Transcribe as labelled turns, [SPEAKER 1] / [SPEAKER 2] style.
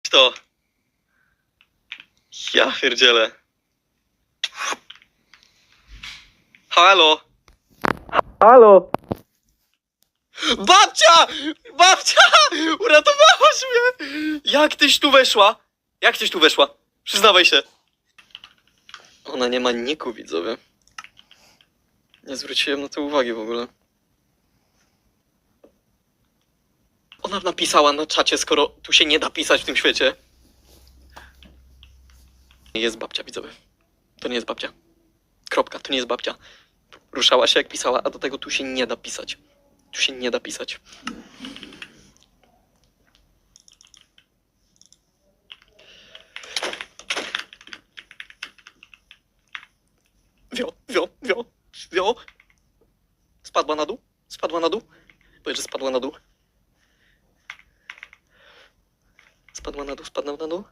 [SPEAKER 1] Kto? Ja pierdzielę. Halo? Halo? Babcia! Babcia! Uratowałaś mnie! Jak tyś tu weszła? Jak tyś tu weszła? Przyznawaj się. Ona nie ma niku, widzowie. Nie zwróciłem na to uwagi w ogóle. Ona napisała na czacie, skoro tu się nie da pisać w tym świecie. Jest babcia, widzowie. To nie jest babcia. Kropka, to nie jest babcia. Ruszała się jak pisała, a do tego tu się nie da pisać. Tu się nie da pisać. Wio. Spadła na dół? Spadła na dół? Powiedz, że spadła na dół. Spadła na dół?